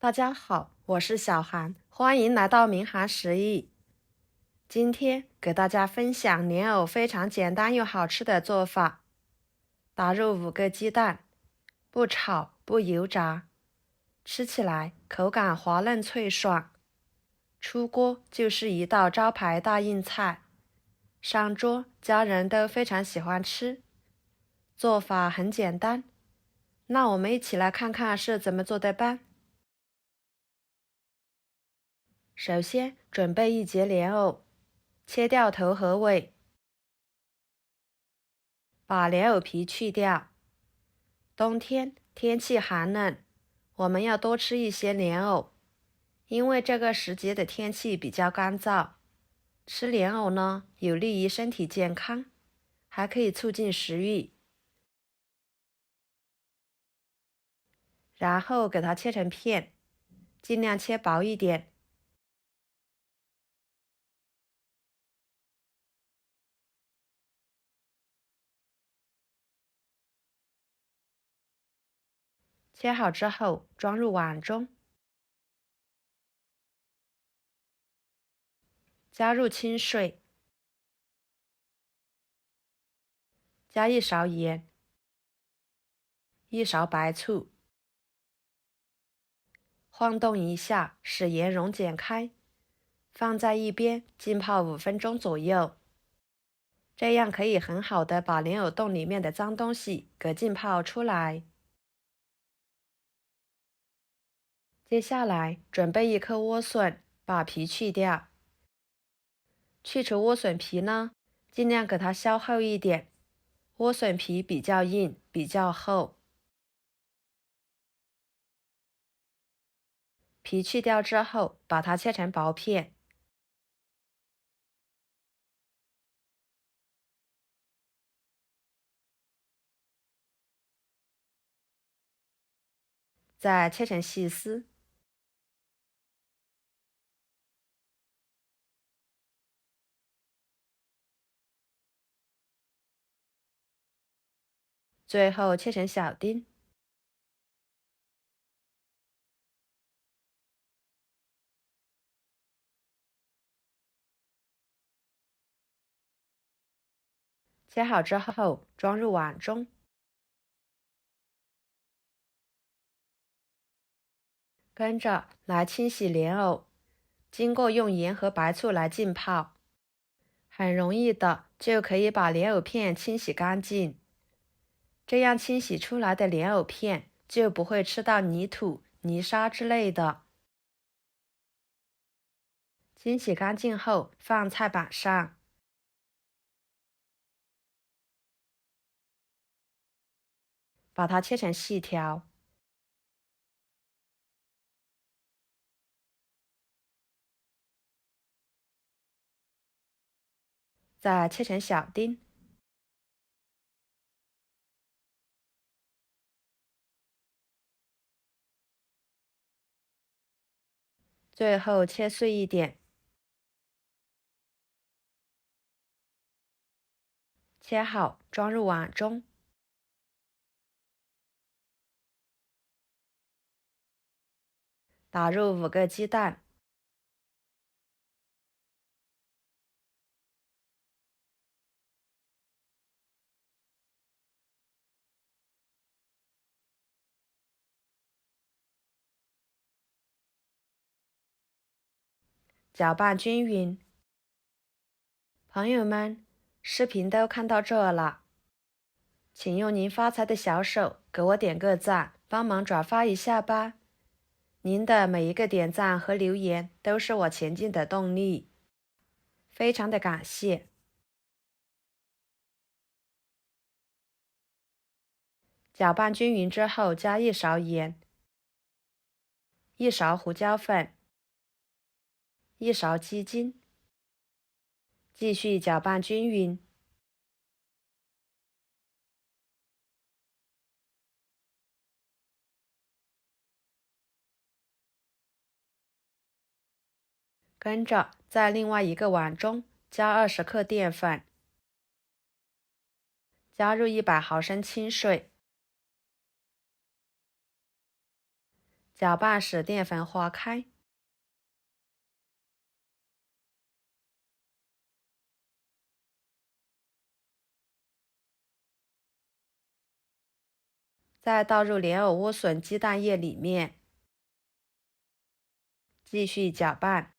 大家好，我是小韩，欢迎来到明涵食艺。今天给大家分享莲藕非常简单又好吃的做法。打入5个鸡蛋，不炒不油炸，吃起来口感滑嫩脆爽，出锅就是一道招牌大硬菜，上桌家人都非常喜欢吃。做法很简单，那我们一起来看看是怎么做的吧。首先准备1节莲藕，切掉头和尾，把莲藕皮去掉。冬天天气寒冷，我们要多吃一些莲藕，因为这个时节的天气比较干燥，吃莲藕呢有利于身体健康，还可以促进食欲。然后给它切成片，尽量切薄一点。切好之后装入碗中，加入清水，加1勺盐，1勺白醋，晃动一下，使盐溶解开，放在一边浸泡5分钟左右。这样可以很好的把莲藕冻里面的脏东西给浸泡出来。接下来准备1颗莴笋，把皮去掉。去除莴笋皮呢，尽量给它削厚一点，莴笋皮比较硬，比较厚。皮去掉之后，把它切成薄片。再切成细丝。最后切成小丁。切好之后装入碗中，跟着来清洗莲藕，经过用盐和白醋来浸泡，很容易的就可以把莲藕片清洗干净。这样清洗出来的莲藕片就不会吃到泥土、泥沙之类的。清洗干净后放菜板上，把它切成细条。再切成小丁。最后切碎一点。切好装入碗中。打入5个鸡蛋。搅拌均匀。朋友们，视频都看到这了，请用您发财的小手给我点个赞，帮忙转发一下吧。您的每一个点赞和留言都是我前进的动力，非常的感谢。搅拌均匀之后，加1勺盐，1勺胡椒粉，1勺鸡精，继续搅拌均匀。跟着在另外一个碗中加20克淀粉，加入100毫升清水，搅拌使淀粉化开。再倒入莲藕莴笋鸡蛋液里面，继续搅拌，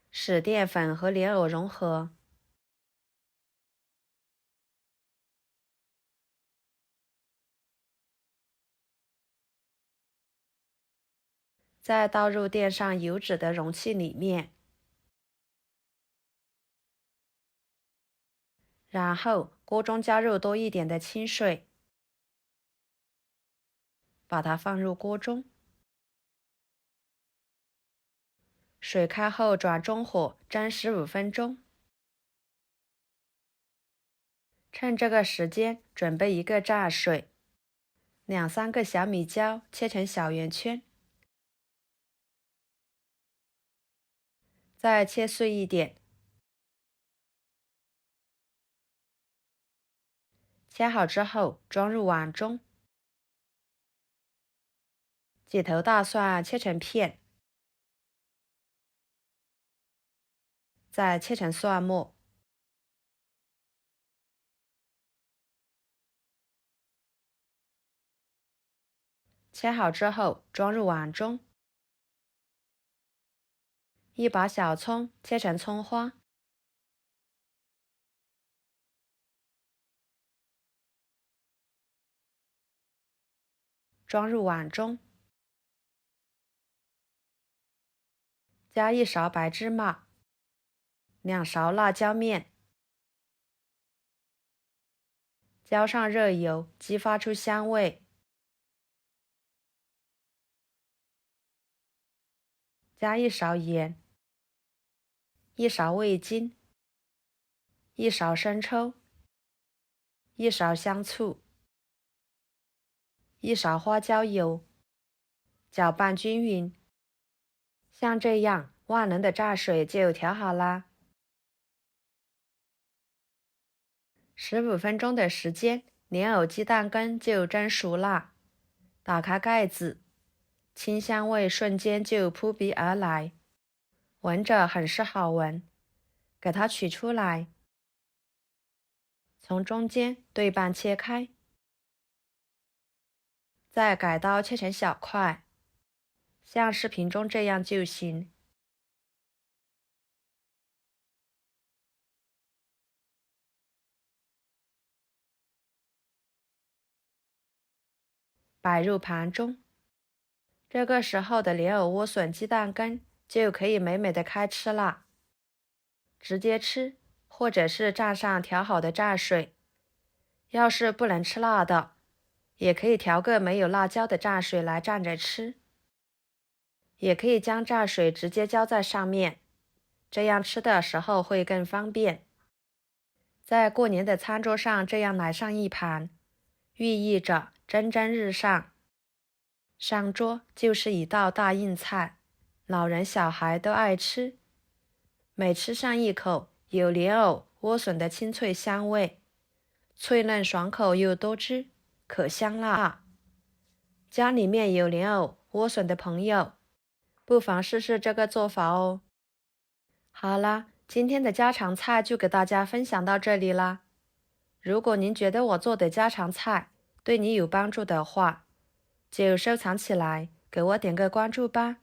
使淀粉和莲藕融合。再倒入垫上油脂的容器里面，然后锅中加入多一点的清水，把它放入锅中。水开后转中火蒸15分钟。趁这个时间准备一个炸水，2-3个小米椒切成小圆圈，再切碎一点。切好之后装入碗中。几头大蒜切成片，再切成蒜末。切好之后装入碗中。一把小葱切成葱花，装入碗中。加1勺白芝麻，2勺辣椒面，浇上热油，激发出香味。加1勺盐，1勺味精，1勺生抽，1勺香醋，1勺花椒油，搅拌均匀。像这样，万能的炸水就调好啦。15分钟的时间，莲藕鸡蛋羹就蒸熟啦。打开盖子，清香味瞬间就扑鼻而来，闻着很是好闻。给它取出来，从中间对半切开，再改刀切成小块，像视频中这样就行。摆入盘中。这个时候的莲藕莴笋鸡蛋羹就可以美美的开吃啦。直接吃，或者是蘸上调好的炸水。要是不能吃辣的，也可以调个没有辣椒的炸水来蘸着吃。也可以将炸水直接浇在上面，这样吃的时候会更方便。在过年的餐桌上这样来上一盘，寓意着蒸蒸日上。上桌就是一道大硬菜，老人小孩都爱吃。每吃上一口，有莲藕、莴笋的清脆香味，脆嫩爽口又多汁，可香辣。家里面有莲藕、莴笋的朋友，不妨试试这个做法哦。好啦，今天的家常菜就给大家分享到这里啦。如果您觉得我做的家常菜对你有帮助的话，就收藏起来，给我点个关注吧。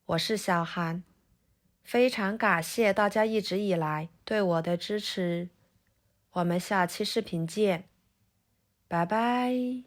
我是小韩，非常感谢大家一直以来对我的支持。我们下期视频见，拜拜。